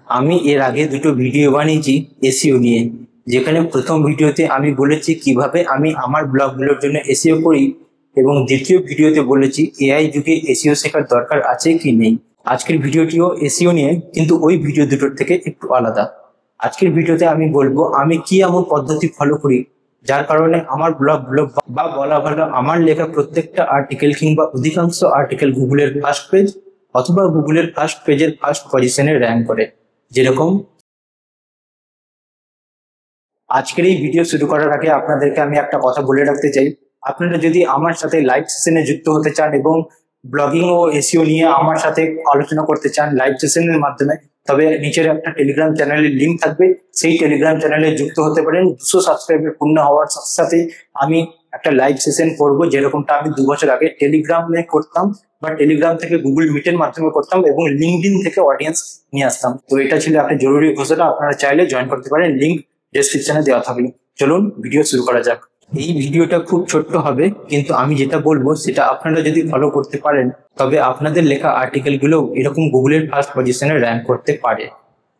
আমি এর আগে দুটো ভিডিও বানিয়েছি এসইও নিয়ে, যেখানে প্রথম ভিডিওতে আমি বলেছি কিভাবে আমি আমার ব্লগগুলোর জন্য এসইও করি, এবং দ্বিতীয় ভিডিওতে বলেছি এআই যুগে এসইও শেখার দরকার আছে কি নেই। আজকের ভিডিওটিও এসইও নিয়ে, কিন্তু ওই ভিডিও দুটোর থেকে একটু আলাদা। আজকের ভিডিওতে আমি বলবো আমি কি এমন পদ্ধতি ফলো করি যার কারণে আমার ব্লগগুলো বা বলা ভালো আমার লেখা প্রত্যেকটা আর্টিকেল কিংবা অধিকাংশ আর্টিকেল গুগলের ফার্স্ট পেজ অথবা গুগলের ফার্স্ট পেজের ফার্স্ট পজিশনে র্যাঙ্ক করে। যেরকম আজকের এই ভিডিও শুরু করার আগে আপনাদেরকে আমি একটা কথা বলে রাখতে চাই, আপনারা যদি আমার সাথে লাইভ সেশনে যুক্ত হতে চান এবং ব্লগিং ও এসইও নিয়ে আমার সাথে আলোচনা করতে চান লাইভ সেশনের মাধ্যমে, তবে নিচের একটা টেলিগ্রাম চ্যানেলের লিঙ্ক থাকবে, সেই টেলিগ্রাম চ্যানেলে যুক্ত হতে পারেন। 200 সাবস্ক্রাইবার পূর্ণ হওয়ার সাথে সাথে আমি একটা লাইভ সেশন করবো, যেরকমটা আমি 2 বছর আগে টেলিগ্রামে করতাম, বা টেলিগ্রাম থেকে গুগল মিটের মাধ্যমে করতাম এবং লিঙ্কডইন থেকে অডিয়েন্স নিয়ে আসতাম। তো এটা ছিল একটা জরুরি ঘোষণা, আপনারা চাইলে জয়েন করতে পারেন, লিঙ্ক ডেসক্রিপশনে দেওয়া থাকবে। চলুন ভিডিও শুরু করা যাক। এই ভিডিওটা খুব ছোট্ট হবে, কিন্তু আমি যেটা বলবো সেটা আপনারা যদি ফলো করতে পারেন তবে আপনাদের লেখা আর্টিকেল গুলো এরকম গুগলের ফার্স্ট পজিশনে র্যাঙ্ক করতে পারে।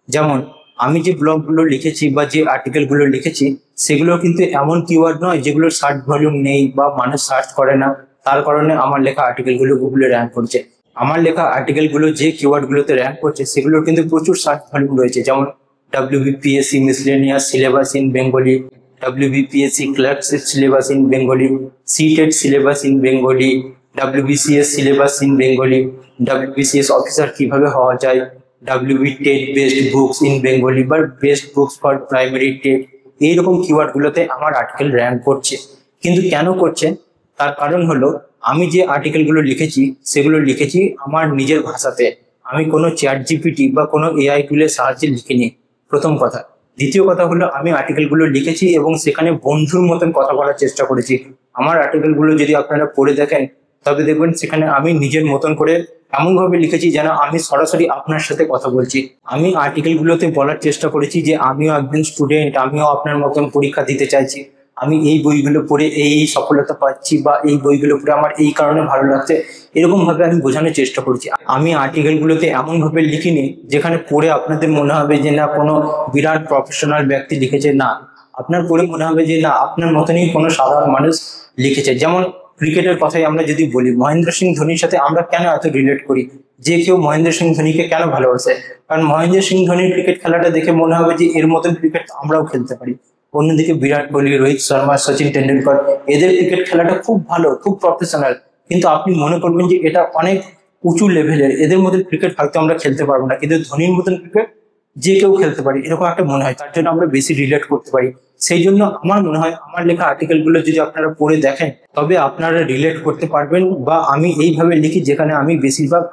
যেমন আমি যে ব্লগগুলো লিখেছি বা যে আর্টিকেল গুলো লিখেছি সেগুলো কিন্তু এমন কিওয়ার্ড নয় যেগুলোর সার্চ ভলিউম নেই বা মানুষ সার্চ করে না, তার কারণে আমার লেখা আর্টিকেল গুলো গুগলে র্যাঙ্ক করছে। আমার লেখা আর্টিকেল গুলো যে কিওয়ার্ড গুলোতে র্যাঙ্ক করছে সেগুলোর কিন্তু প্রচুর সার্চ ভলিউম রয়েছে, যেমন WBPSC miscellaneous syllabus in Bengali, WBPSC clerkship syllabus in Bengali, CTET syllabus in Bengali, WBCS syllabus in Bengali, WBCS officer কিভাবে হওয়া যায়, WB TET based books in Bengali বা best books for primary TET, এইরকম keyword গুলোতে আমার article rank করছে। কিন্তু কেন করছে তার কারণ হলো আমি যে আর্টিকেল গুলো লিখেছি সেগুলো লিখেছি আমার নিজের ভাষাতে, আমি কোনো চ্যাট জিপিটি বা কোনো এআই টুলের সাহায্যে লিখিনি, প্রথম কথা। দ্বিতীয় কথা হলো আমি আর্টিকেলগুলো লিখেছি এবং সেখানে বন্ধুর মতন কথা বলার চেষ্টা করেছি। আমার আর্টিকেলগুলো যদি আপনারা পড়ে দেখেন তবে দেখবেন সেখানে আমি নিজের মতন করে এমনভাবে লিখেছি যেন আমি সরাসরি আপনার সাথে কথা বলছি। আমি আর্টিকেলগুলোতে বলার চেষ্টা করেছি যে আমিও একজন স্টুডেন্ট, আমিও আপনার মতন পরীক্ষা দিতে চাইছি, আমি এই বইগুলো পড়ে এই সফলতা পাচ্ছি, বা এই বইগুলো পড়ে আমার এই কারণে ভালো লাগছে, এরকম ভাবে আমি বোঝানোর চেষ্টা করছি। আমি আর্টিকেলগুলোতে এমন ভাবে লিখিনি যেখানে পড়ে আপনাদের মনে হবে যে না কোনো বিরাট প্রফেশনাল ব্যক্তি লিখেছে, না, আপনার পড়ে মনে হবে যে না আপনার মতনই কোনো সাধারণ মানুষ লিখেছে। যেমন ক্রিকেটের কথাই আমরা যদি বলি, মহেন্দ্র সিং ধোনির সাথে আমরা কেন এত রিলেট করি, যে কেউ মহেন্দ্র সিং ধোনিকে কেন ভালোবাসে, কারণ মহেন্দ্র সিং ধোনির ক্রিকেট খেলাটা দেখে মনে হবে যে এর মতন ক্রিকেট আমরাও খেলতে পারি। অন্যদিকে বিরাট কোহলি, রোহিত শর্মা, সচিন টেন্ডুলকর, এদের ক্রিকেট খেলাটা খুব ভালো, খুব প্রফেশনাল, কিন্তু আপনি মনে করবেন যে এটা অনেক উঁচু লেভেলের, এদের মতন ক্রিকেট হয়তো আমরা খেলতে পারবো না, কিন্তু ধোনির মতন ক্রিকেট যে কেউ খেলতে পারি, এরকম একটা মনে হয়, তার জন্য আমরা বেশি রিলেট করতে পারি। সেই জন্য আমার মনে হয় আমার লেখা আর্টিকেল গুলো যদি আপনারা পড়ে দেখেন তবে আপনারা রিলেট করতে পারবেন। বা আমি এইভাবে লিখি যেখানে আমি বেশিরভাগ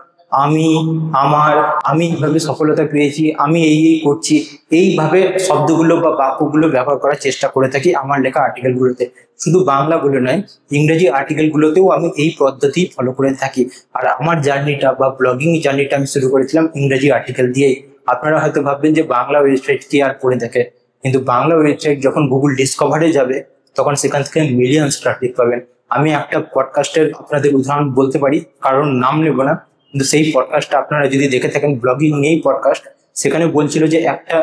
আমি, আমার, আমি এইভাবে সফলতা পেয়েছি, আমি এই এই করছি, এইভাবে শব্দগুলো বা বাক্যগুলো ব্যবহার করার চেষ্টা করে থাকি আমার লেখা আর্টিকেল গুলোতে। শুধু বাংলা বলে নয়, ইংরেজি আর্টিকেল গুলোতেও আমি এই পদ্ধতি ফলো করে থাকি। আর আমার জার্নিটা বা ব্লগিং জার্নিটা আমি শুরু করেছিলাম ইংরেজি আর্টিকেল দিয়েই। আপনারা হয়তো ভাববেন যে বাংলা ওয়েবসাইট কি আর পড়ে দেখে, কিন্তু বাংলা ওয়েবসাইট যখন গুগল ডিসকভারে যাবে তখন সেখান থেকে মিলিয়ন্স ট্রাফিক পাবেন। আমি একটা পডকাস্টের আপনাদের উদাহরণ বলতে পারি, কারণ নাম নেব না, কিন্তু সেই পডকাস্টটা আপনারা যদি দেখে থাকেন, ব্লগিং নিয়েই পডকাস্ট, সেখানে বলছিল যে একটা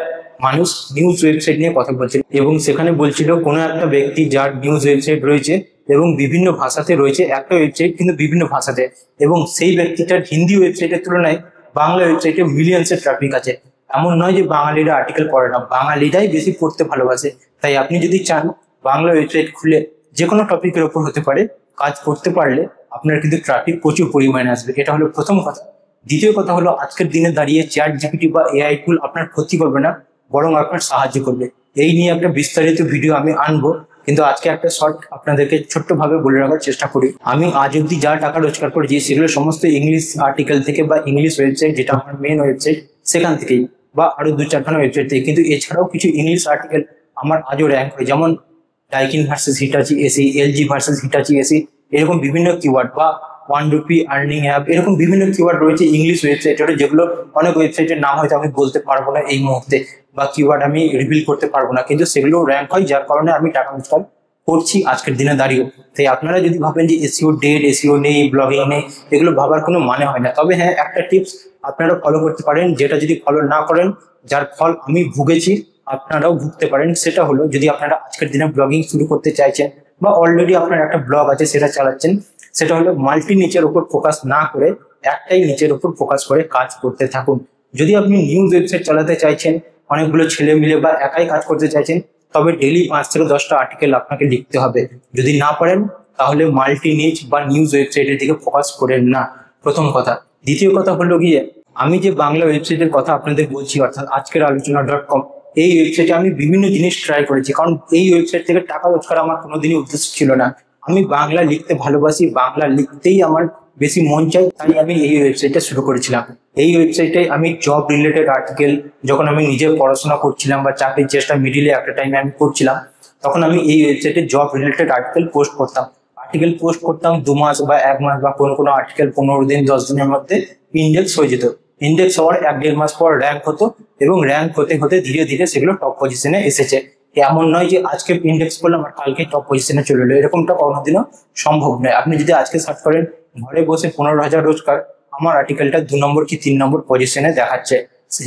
মানুষ নিউজ ওয়েবসাইট নিয়ে কথা বলছিল এবং সেখানে বলছিল কোনো একটা ব্যক্তি যার নিউজ ওয়েবসাইট রয়েছে এবং বিভিন্ন ভাষাতে রয়েছে, একটা ওয়েবসাইট কিন্তু বিভিন্ন ভাষাতে, এবং সেই ব্যক্তিটার হিন্দি ওয়েবসাইটের তুলনায় বাংলা ওয়েবসাইটে মিলিয়ন্সের ট্রাফিক আছে। এমন নয় যে বাঙালিরা আর্টিকেল পড়ে না, বাঙালিরাই বেশি পড়তে ভালোবাসে। তাই আপনি যদি চান বাংলা ওয়েবসাইট খুলে যে কোনো টপিকের ওপর হতে পারে কাজ করতে পারলে আপনার কিন্তু ট্রাফিক প্রচুর পরিমাণে আসবে। এটা হলো প্রথম কথা। দ্বিতীয় কথা হলো আজকের দিনে দাঁড়িয়ে চ্যাট জিপিটি বা এআই টুল আপনার ক্ষতি করবে না, বরং আপনার সাহায্য করবে। এই নিয়ে একটা বিস্তারিত ভিডিও আমি আনবো, কিন্তু আজকে একটা শর্ট আপনাদেরকে ছোট্ট ভাবে বলে রাখার চেষ্টা করি। আমি আজ অব্দি যা টাকা রোজগার করেছি সেগুলো সমস্ত ইংলিশ আর্টিকেল থেকে বা ইংলিশ ওয়েবসাইট, যেটা আমার মেন ওয়েবসাইট, সেখান থেকেই, বা আরো 2-4খানা ওয়েবসাইট থেকে। কিন্তু এছাড়াও কিছু ইংলিশ আর্টিকেল আমার আজও র্যাঙ্ক হয়, যেমন Daikin versus Hitachi AC, LG versus Hitachi AC, এরকম বিভিন্ন কিওয়ার্ড, বা 1 রুপি আর্নিং অ্যাপ, এরকম বিভিন্ন কিওয়ার্ড রয়েছে ইংলিশ ওয়েবসাইটে, যেগুলো অনেক ওয়েবসাইটের নাম হয়তো আমি বলতে পারবো না এই মুহূর্তে, বা কিওয়ার্ড আমি রিভিল করতে পারবো না, কিন্তু সেগুলো র্যাঙ্ক হয়, যার কারণে আমি টাকা রোজগার করছি আজকের দিনে দাঁড়িয়ে। তাই আপনারা যদি ভাবেন যে এসইও ডেড, এসইও নেই, ব্লগিং নেই, এগুলো ভাবার কোনো মানে হয় না। তবে হ্যাঁ, একটা টিপস আপনারা ফলো করতে পারেন, যেটা যদি ফলো না করেন, যার ফল আমি ভুগেছি, আপনারাও ভুগতে পারেন। সেটা হলো, যদি আপনারা আজকের দিনে ব্লগিং শুরু করতে চাইছেন বা অলরেডি আপনার একটা ব্লগ আছে সেটা চালাচ্ছেন, সেটা হলো মাল্টি নিচের উপর ফোকাস না করে একটাই নিচের উপর ফোকাস করে কাজ করতে থাকুন। যদি আপনি নিউজ ওয়েবসাইট চালাতে চাইছেন, অনেকগুলো ছেলে মিলে বা একাই কাজ করতে চাইছেন, তবে ডেইলি 5 থেকে 10টা আর্টিকেল আপনাকে লিখতে হবে। যদি না পারেন, তাহলে মাল্টি নিচ বা নিউজ ওয়েবসাইটের দিকে ফোকাস করেন না, প্রথম কথা। দ্বিতীয় কথা হলো গিয়ে, আমি যে বাংলা ওয়েবসাইটের কথা আপনাদের বলছি, অর্থাৎ আজকের আলোচনা.com, এই ওয়েবসাইটে আমি বিভিন্ন জিনিস ট্রাই করেছি, কারণ এই ওয়েবসাইট থেকে টাকা রোজগার আমার কোনোদিনই উদ্দেশ্য ছিল না। আমি বাংলা লিখতে ভালোবাসি, বাংলা লিখতেই আমার বেশি মন চাই, তাই আমি এই ওয়েবসাইটটা শুরু করেছিলাম। এই ওয়েবসাইটে আমি জব রিলেটেড আর্টিকেল, যখন আমি নিজে পড়াশোনা করছিলাম বা চাকরির চেষ্টা মিডিলে একটা টাইমে আমি করছিলাম, তখন আমি এই ওয়েবসাইটে জব রিলেটেড আর্টিকেল পোস্ট করতাম। আর্টিকেল পোস্ট করতাম 2 মাস বা 1 মাস, বা কোনো আর্টিকেল 15 দিন 10 দিনের মধ্যে ইন্ডেক্স হয়ে যেত। ইন্ডেক্স হওয়ার 1-1.5 মাস পর র্যাঙ্ক হতো, এবং র্যাঙ্ক হতে হতে ধীরে ধীরে সেগুলো টপ পজিশনে এসেছে। এমন নয় যে আজকে ইন্ডেক্স করলাম আর কালকে টপ পজিশনে চলে এলো, এরকমটা কোনোদিনও সম্ভব নয়। আপনি যদি আজকে সার্চ করেন ঘরে বসে 15,000 রোজগার, আমার আর্টিকেলটা 2 নম্বর কি 3 নম্বর পজিশনে দেখাচ্ছে।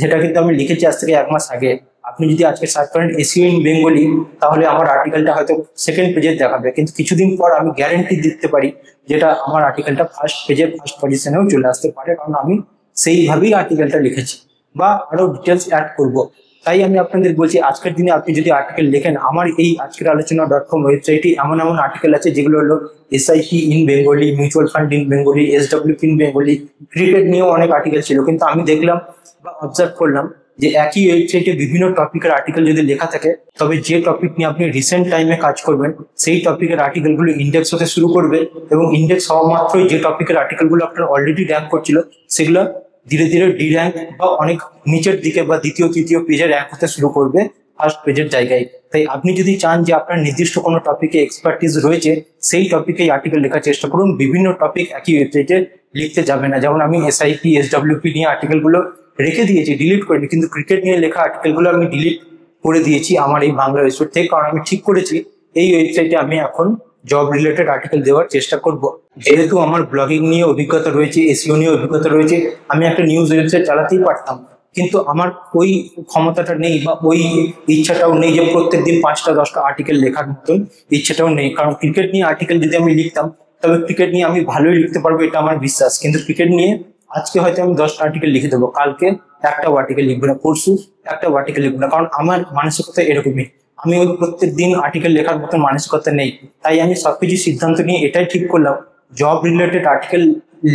সেটা কিন্তু আমি লিখেছি আজ থেকে 1 মাস আগে। আপনি যদি আজকে সার্চ করেন এসইও ইন বেঙ্গলি, তাহলে আমার আর্টিকেলটা হয়তো সেকেন্ড পেজে দেখাবে, কিন্তু কিছুদিন পর আমি গ্যারেন্টি দিতে পারি যেটা আমার আর্টিকেলটা ফার্স্ট পেজে ফার্স্ট পজিশনেও চলে আসতে পারে, কারণ আমি সেইভাবেই আর্টিকেলটা লিখেছি বা আরো ডিটেলস অ্যাড করব। তাই আমি আপনাদের বলছি, আজকের দিনে আপনি যদি আর্টিকেল লেখেন, আমার এই আজকের আলোচনা.com ওয়েবসাইটে এমন এমন আর্টিকেল আছে যেগুলো হলো SIP in Bengali, mutual fund in Bengali, SWP in Bengali, cricket নিয়েও অনেক আর্টিকেল ছিল। কিন্তু আমি দেখলাম বা অবজার্ভ করলাম যে একই ওয়েবসাইটে বিভিন্ন টপিকের আর্টিকেল যদি লেখা থাকে, তবে যে টপিক নিয়ে আপনি রিসেন্ট টাইমে কাজ করবেন, সেই টপিকের আর্টিকেলগুলো ইন্ডেক্স হতে শুরু করবে, এবং ইন্ডেক্স হওয়া মাত্রই যে টপিকের আর্টিকেলগুলো আপনার অলরেডি র্যাঙ্ক করছিল, সেগুলো ধীরে ধীরে ডি র্যাঙ্ক বা অনেক নিচের দিকে বা দ্বিতীয় তৃতীয় পেজে র্যাঙ্ক হতে শুরু করবে ফার্স্ট পেজের জায়গায়। তাই আপনি যদি চান যে আপনার নির্দিষ্ট কোনো টপিকে এক্সপার্টিস রয়েছে, সেই টপিকে আর্টিকেল লেখার চেষ্টা করুন। বিভিন্ন টপিক একই ওয়েবসাইটে লিখতে যাবে না। যেমন আমি এসআইপি, এসডব্লিউপি নিয়ে আর্টিকেলগুলো রেখে দিয়েছি, ডিলিট করিনি, কিন্তু ক্রিকেট নিয়ে লেখা আর্টিকেলগুলো আমি ডিলিট করে দিয়েছি আমার এই বাংলা ওয়েবসাইট থেকে, কারণ আমি ঠিক করেছি এই ওয়েবসাইটে আমি এখন জব রিলেটেড আর্টিকেল দেওয়ার চেষ্টা করব। যেহেতু আমার ব্লগিং নিয়ে অভিজ্ঞতা রয়েছে, এসইও নিয়ে অভিজ্ঞতা রয়েছে, আমি একটা নিউজ ওয়েবসাইট চালাতেই পারতাম, কিন্তু আমার ওই ক্ষমতাটা নেই বা ওই ইচ্ছাটাও নেই যে প্রত্যেকদিন 5টা 10টা আর্টিকেল লেখার মতন ইচ্ছাটাও নেই। কারণ ক্রিকেট নিয়ে আর্টিকেল যদি আমি লিখতাম, তবে ক্রিকেট নিয়ে আমি ভালোই লিখতে পারবো, এটা আমার বিশ্বাস। কিন্তু ক্রিকেট নিয়ে আজকে হয়তো আমি 10টা আর্টিকেল লিখে দেবো, কালকে একটাও আর্টিকেল লিখবো না, পরশু একটাও আর্টিকেল লিখবো না, কারণ আমার মানসিকতা এরকমই। আমি ওই প্রত্যেক দিন আর্টিকেল লেখার মতন মানসিকতা নেই। তাই আমি সবকিছু সিদ্ধান্ত নিয়ে এটাই ঠিক করলাম, জব রিলেটেড আর্টিকেল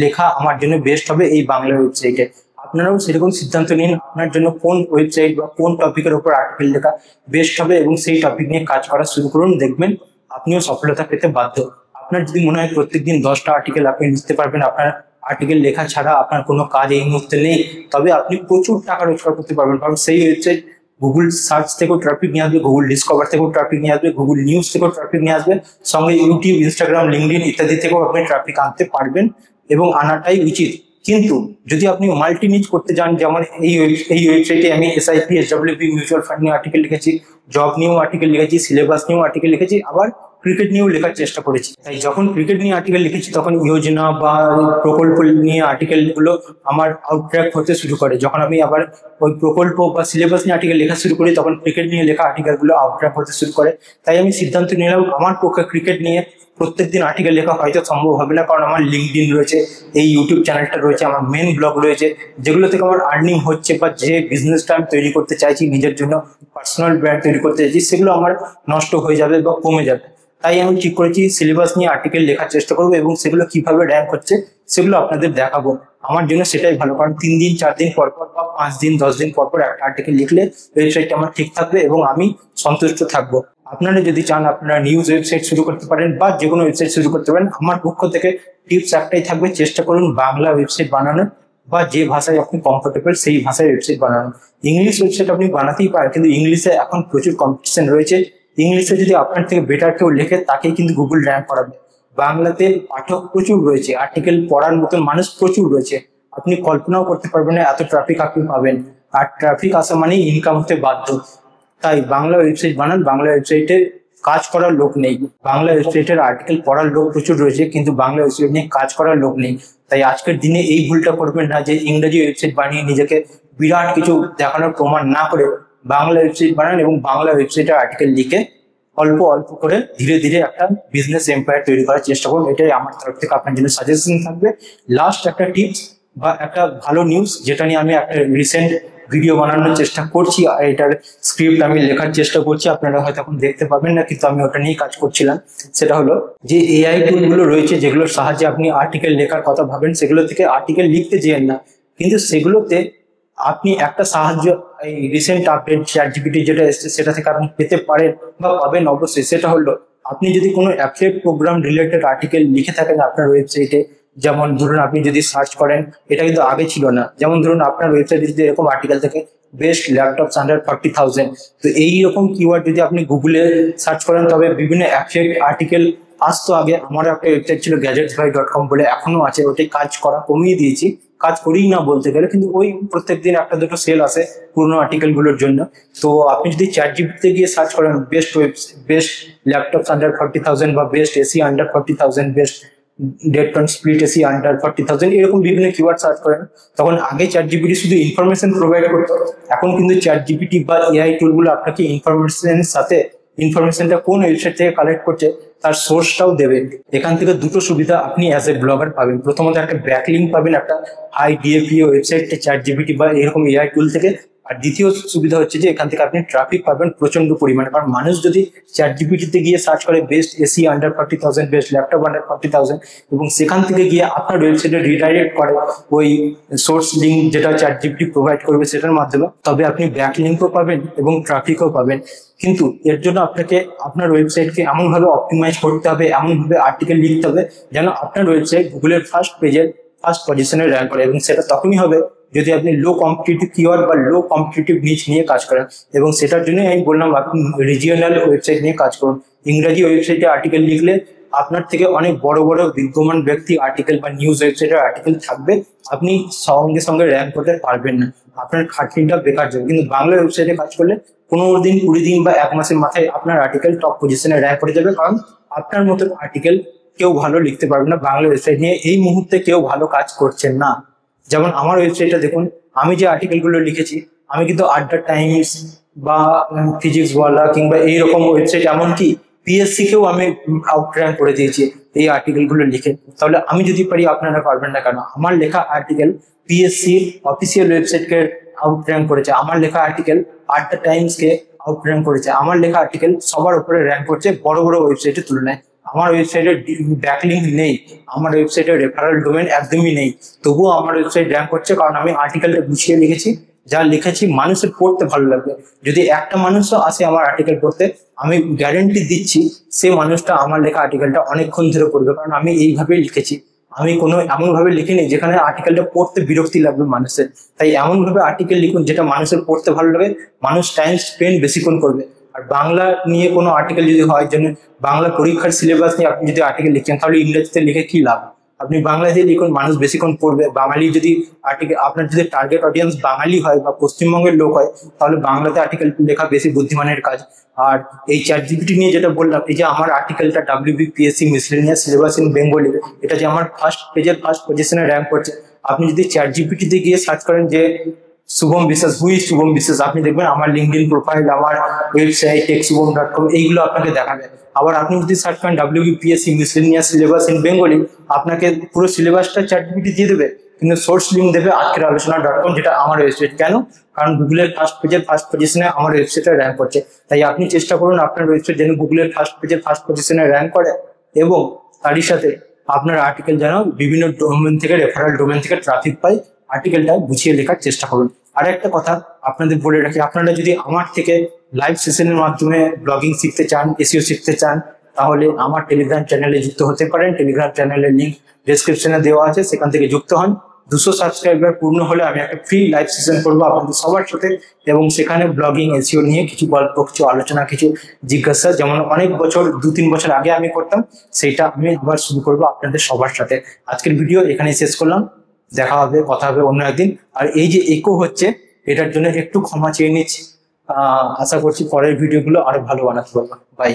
লেখা আমার জন্য বেস্ট হবে এই বাংলা ওয়েবসাইটে। আপনারাও সেরকম সিদ্ধান্ত নিন আপনার জন্য কোন ওয়েবসাইট বা কোন টপিকের উপর আর্টিকেল লেখা বেস্ট হবে, এবং সেই টপিক নিয়ে কাজ করা শুরু করুন। দেখবেন আপনিও সফলতা পেতে বাধ্য। আপনার যদি মনে হয় প্রত্যেকদিন 10টা আর্টিকেল আপনি লিখতে পারবেন, আপনার আর্টিকেল লেখা ছাড়া আপনার কোনো কাজ এই মুহূর্তে নেই, তবে আপনি প্রচুর টাকা রোজগার করতে পারবেন। কারণ সেই ওয়েবসাইট গুগল সার্চ থেকেও ট্রাফিক নিয়ে আসবে, গুগল ডিসকভার থেকেও ট্রাফিক নিয়ে আসবে, গুগল নিউজ থেকেও ট্রাফিক নিয়ে আসবে, সঙ্গে ইউটিউব, ইনস্টাগ্রাম, লিঙ্কডইন ইত্যাদি থেকেও আপনি ট্রাফিক আনতে পারবেন, এবং আনাটাই উচিত। কিন্তু যদি আপনি মাল্টি নিচ করতে যান, যেমন এই ওয়েবসাইটে আমি এসআইপি, এসডব্লিউপি, মিউচুয়াল ফান্ড নিয়ে আর্টিকেল লিখেছি, জব নিয়েও আর্টিকেল লিখেছি, সিলেবাস নিয়েও আর্টিকেল লিখেছি, আবার ক্রিকেট নিয়েও লেখার চেষ্টা করেছি। তাই যখন ক্রিকেট নিয়ে আর্টিকেল লিখেছি, তখন যোজনা বা প্রকল্প নিয়ে আর্টিকেলগুলো আমার আউটট্র্যাক হতে শুরু করে। যখন আমি আবার ওই প্রকল্প বা সিলেবাস নিয়ে আর্টিকেল লেখা শুরু করি, তখন ক্রিকেট নিয়ে লেখা আর্টিকেলগুলো আউটট্র্যাক হতে শুরু করে। তাই আমি সিদ্ধান্ত নিলাম, আমার পক্ষে ক্রিকেট নিয়ে প্রত্যেকদিন আর্টিকেল লেখা হয়তো সম্ভব হবে না, কারণ আমার লিঙ্কডইন রয়েছে, এই ইউটিউব চ্যানেলটা রয়েছে, আমার মেন ব্লগ রয়েছে, যেগুলো থেকে আমার আর্নিং হচ্ছে, বা যে বিজনেসটা আমি তৈরি করতে চাইছি, নিজের জন্য পার্সোনাল ব্র্যান্ড তৈরি করতে চাইছি, সেগুলো আমার নষ্ট হয়ে যাবে বা কমে যাবে। তাই আমি ঠিক করেছি সিলেবাস নিয়ে আর্টিকেল লেখার চেষ্টা করবো, এবং সেগুলো কিভাবে র্যাঙ্ক হচ্ছে সেগুলো আপনাদের দেখাবো। আমার জন্য সেটাই ভালো, কারণ 3 দিন 4 দিন পর পর বা 5 দিন 10 দিন পর পর একটা আর্টিকেল লিখলে ওয়েবসাইটটা আমার ঠিক থাকবে এবং আমি সন্তুষ্ট থাকবো। আপনারা যদি চান আপনারা নিউজ ওয়েবসাইট শুরু করতে পারেন বা যে কোনো ওয়েবসাইট শুরু করতে পারেন, আমার পক্ষ থেকে টিপস একটাই থাকবে, চেষ্টা করুন বাংলা ওয়েবসাইট বানানোর, বা যে ভাষায় আপনি কমফোর্টেবল সেই ভাষায় ওয়েবসাইট বানানো। ইংলিশ ওয়েবসাইট আপনি বানাতেই পারেন, কিন্তু ইংলিশে এখন প্রচুর কম্পিটিশন রয়েছে। ইংলিশে যদি আপনার থেকে বেটার কেউ লেখে, তাকেই কিন্তু গুগল র্যাঙ্ক করাবে। বাংলাতে পাঠক প্রচুর রয়েছে, আর্টিকেল পড়ার মতন মানুষ প্রচুর রয়েছে, আপনি কল্পনাও করতে পারবেন না এত ট্রাফিক আপনি পাবেন। আর ট্রাফিক আসা মানে ইনকাম হতে বাধ্য। তাই বাংলা ওয়েবসাইট বানান, বাংলা ওয়েবসাইটে কাজ করার লোক নেই। বাংলা ওয়েবসাইটের আর্টিকেল পড়ার লোক প্রচুর রয়েছে, কিন্তু বাংলা ওয়েবসাইট নিয়ে কাজ করার লোক নেই। তাই আজকের দিনে এই ভুলটা করবেন না যে ইংরেজি ওয়েবসাইট বানিয়ে নিজেকে বিরাট কিছু দেখানোর প্রমাণ না করে বাংলা ওয়েবসাইট বানান এবং বাংলা ওয়েবসাইটের আর্টিকেল লিখে অল্প অল্প করে ধীরে ধীরে একটা বিজনেস এম্পায়ার তৈরি করার চেষ্টা করুন। এটাই আমার তরফ থেকে আপনার জন্য সাজেশন থাকবে। লাস্ট একটা টিপস বা একটা ভালো নিউজ, যেটা নিয়ে আমি একটা রিসেন্ট ভিডিও বানানোর চেষ্টা করছি, আর এটার স্ক্রিপ্ট আমি লেখার চেষ্টা করছি। আপনারা হয়তো এখন দেখতে পাবেন না, কিন্তু আমি ওটা নিয়েই কাজ করছিলাম। সেটা হলো যে এআই টুলগুলো রয়েছে যেগুলোর সাহায্যে আপনি আর্টিকেল লেখার কথা ভাবেন, সেগুলো থেকে আর্টিকেল লিখতে যেন না, কিন্তু সেগুলোতে আপনি একটা সাহায্য, এই রিসেন্ট আপডেট চ্যাটজিপিটি যেটা এসেছে সেটা থেকে আপনি পেতে পারেন বা পাবেন অবশ্যই। সেটা হলো আপনি যদি কোনো অ্যাফিলিয়েট প্রোগ্রাম রিলেটেড আর্টিকেল লিখে থাকেন আপনার ওয়েবসাইটে, যেমন ধরুন আপনি যদি সার্চ করেন, এটা কিন্তু আগে ছিল না, যেমন ধরুন আপনার ওয়েবসাইটে যদি এরকম আর্টিকেল থাকে বেস্ট ল্যাপটপস আন্ডার 40,000, তো এইরকম কিওয়ার্ড যদি আপনি গুগলে সার্চ করেন তবে বিভিন্ন অ্যাফিলিয়েট আর্টিকেল আসতো। আগে আমারও একটা ওয়েবসাইট ছিল gadgetsbhai.com বলে, এখনো আছে, ওটাই কাজ করা কমিয়ে দিয়েছি, কাজ করিই না বলতে গেলে, কিন্তু ওই প্রত্যেকদিন একটা দুটো সেল আসে পুরোনো আর্টিকেল গুলোর জন্য। তো আপনি যদি চ্যাটজিপিটিতে গিয়ে সার্চ করেন বেস্ট ল্যাপটপস আন্ডার 40,000 বা best AC under 40,000, best dead split AC under 40,000, এরকম বিভিন্ন কিওয়ার্ড সার্চ করেন, তখন আগে চ্যাটজিপিটি শুধু ইনফরমেশন প্রোভাইড করতো, এখন কিন্তু চ্যাটজিপিটি বা এআই টুলগুলো আপনাকে ইনফরমেশনের সাথে ইনফরমেশনটা কোন ওয়েবসাইট থেকে কালেক্ট করছে তার সোর্সটাও দেবে। এখান থেকে দুটো সুবিধা আপনি অ্যাজ এ ব্লগার পাবেন। প্রথমত একটা ব্যাকলিঙ্ক পাবেন একটা হাই ডিএপিও ওয়েবসাইট চ্যাটজিপিটি বা এরকম এআই টুল থেকে, আর দ্বিতীয় সুবিধা হচ্ছে যে এখান থেকে আপনি ট্রাফিক পাবেন প্রচন্ড পরিমাণে। কারণ মানুষ যদি চ্যাটজিপিটিতে গিয়ে সার্চ করে best AC under 40,000, best laptop under 40,000, এবং সেখান থেকে গিয়ে আপনার ওয়েবসাইটে রিডাইরেক্ট করে ওই সোর্স লিঙ্ক যেটা চ্যাটজিপিটি প্রোভাইড করবে সেটার মাধ্যমে, তবে আপনি ব্যাকলিঙ্কও পাবেন এবং ট্রাফিকও পাবেন। কিন্তু এর জন্য আপনাকে আপনার ওয়েবসাইটকে এমনভাবে অপটিমাইজ করতে হবে, এমনভাবে আর্টিকেল লিখতে হবে যেন আপনার ওয়েবসাইট গুগলের ফার্স্ট পেজের ফার্স্ট পজিশনে র্যাঙ্ক করে, এবং সেটা তখনই হবে যদি আপনি লো কম্পিটিটিভ কিওয়ার্ড বা লো কম্পিটিটিভ নিচ নিয়ে কাজ করেন। এবং সেটার জন্যই আমি বললাম আপনি রিজিওনাল ওয়েবসাইট নিয়ে কাজ করুন। ইংরাজি ওয়েবসাইটে আর্টিকেল লিখলে আপনার থেকে অনেক বড় বড় বিদ্যমান ব্যক্তি আর্টিকেল বা নিউজ ওয়েবসাইটের আর্টিকেল থাকবে, আপনি সঙ্গে সঙ্গে র্যাঙ্ক করতে পারবেন না, আপনার খাটনিটা বেকার যাবে। কিন্তু বাংলা ওয়েবসাইটে কাজ করলে 15 দিন 20 দিন বা 1 মাসের মাথায় আপনার আর্টিকেল টপ পজিশনে র্যাঙ্ক করে যাবে, কারণ আপনার মতন আর্টিকেল কেউ ভালো লিখতে পারবে না বাংলা ওয়েবসাইট নিয়ে। এই মুহূর্তে কেউ ভালো কাজ করছেন না। যেমন আমার ওয়েবসাইটটা দেখুন, আমি যে আর্টিকেলগুলো লিখেছি, আমি কিন্তু আড্ডা টাইমস বা ফিজিক্স ওয়ালা কিংবা এইরকম ওয়েবসাইট, এমনকি পিএসসি কেও আমি আউট র্যাঙ্ক করে দিয়েছি এই আর্টিকেলগুলো লিখে। তাহলে আমি যদি পারি আপনারা পারবেন না কেন? আমার লেখা আর্টিকেল পিএসসি অফিসিয়াল ওয়েবসাইটকে আউট র্যাঙ্ক করেছে, আমার লেখা আর্টিকেল আড্ডা টাইমসকে আউট র্যাঙ্ক করেছে, আমার লেখা আর্টিকেল সবার উপরে র্যাঙ্ক করছে বড় বড় ওয়েবসাইটের তুলনায়। আমার ওয়েবসাইটের ব্যাকলিঙ্ক নেই, আমার ওয়েবসাইটের রেফারেল ডোমেন একদমই নেই, তবুও আমার ওয়েবসাইট র্যাঙ্ক করছে, কারণ আমি আর্টিকেলটা গুছিয়ে লিখেছি, যা লিখেছি মানুষের পড়তে ভালো লাগবে। যদি একটা মানুষও আসে আমার আর্টিকেল পড়তে, আমি গ্যারেন্টি দিচ্ছি সে মানুষটা আমার লেখা আর্টিকেলটা অনেকক্ষণ ধরে পড়বে, কারণ আমি এইভাবেই লিখেছি। আমি কোনো এমনভাবে লিখিনি যেখানে আর্টিকেলটা পড়তে বিরক্তি লাগবে মানুষের। তাই এমনভাবে আর্টিকেল লিখুন যেটা মানুষের পড়তে ভালো লাগে, মানুষ টাইম স্পেন্ড বেশিক্ষণ করবে। আর বাংলা নিয়ে কোনো আর্টিকেল যদি হয়, যেন বাংলা পরীক্ষার সিলেবাস নিয়ে আপনি যদি আর্টিকেল লিখছেন, তাহলে ইংরেজিতে লিখে কি লাভ? আপনি বাংলাতে লিখুন, মানুষ বেশিক্ষণ পড়বে। বাঙালি যদি আর্টিকেল, আপনার যদি টার্গেট অডিয়েন্স বাঙালি হয় বা পশ্চিমবঙ্গের লোক হয়, তাহলে বাংলাতে আর্টিকেল লেখা বেশি বুদ্ধিমানের কাজ। আর এই চ্যাটজিপিটি নিয়ে যেটা বললাম, এই যে আমার আর্টিকেলটা WBPSC miscellaneous syllabus in Bengali, এটা যে আমার ফার্স্ট পেজের ফার্স্ট পজিশনে র্যাঙ্ক করছে, আপনি যদি চ্যাটজিপিটিতে গিয়ে সার্চ করেন যে শুভম বিশ্বাস, হুই শুভম বিশ্বাস, আপনি দেখবেন আমার লিঙ্কডিন প্রোফাইল, আমার ওয়েবসাইট techsubhom.com, এইগুলো আপনাকে দেখাবে। আবার আপনি যদি সার্চ করেন WBPSC miscellaneous syllabus in Bengali, আপনাকে পুরো সিলেবাসটা চ্যাটজিপিটি দিয়ে দেবে, কিন্তু সোর্স লিঙ্ক দেবে আজকের আলোচনা.com, যেটা আমার ওয়েবসাইট। কেন? কারণ গুগলের ফার্স্ট পেজের ফার্স্ট পজিশনে আমার ওয়েবসাইটে র্যাঙ্ক করছে। তাই আপনি চেষ্টা করুন আপনার ওয়েবসাইট যেন গুগলের ফার্স্ট পেজের ফার্স্ট পজিশনে র্যাঙ্ক করে, এবং তারই সাথে আপনার আর্টিকেল যেন বিভিন্ন ডোমেন থেকে, রেফারেল ডোমেন থেকে ট্রাফিক পায়। আর্টিকেলটা গুছিয়ে লেখার চেষ্টা করুন। আর একটা কথা আপনাদের বলে রাখি, আপনারা যদি আমার থেকে লাইভ সেশনের মাধ্যমে ব্লগিং শিখতে চান, এসইও শিখতে চান, তাহলে আমার টেলিগ্রাম চ্যানেলে যুক্ত হতে পারেন। টেলিগ্রাম চ্যানেলের লিঙ্ক ডেসক্রিপশনে দেওয়া আছে, সেখান থেকে যুক্ত হন। 200 সাবস্ক্রাইবার পূর্ণ হলে আমি একটা ফ্রি লাইভ সেশন করবো আপনাদের সবার সাথে, এবং সেখানে ব্লগিং এসইও নিয়ে কিছু গল্প, কিছু আলোচনা, কিছু জিজ্ঞাসা, যেমন অনেক বছর 2-3 বছর আগে আমি করতাম, সেইটা আমি আবার শুরু করবো আপনাদের সবার সাথে। আজকের ভিডিও এখানেই শেষ করলাম, দেখা হবে, কথা হবে অন্য একদিন। আর এই যে ইকো হচ্ছে, এটার জন্য একটু ক্ষমা চেয়ে নিচ্ছি। আশা করছি পরের ভিডিওগুলো আরো ভালো বানাতে পারবো। বাই।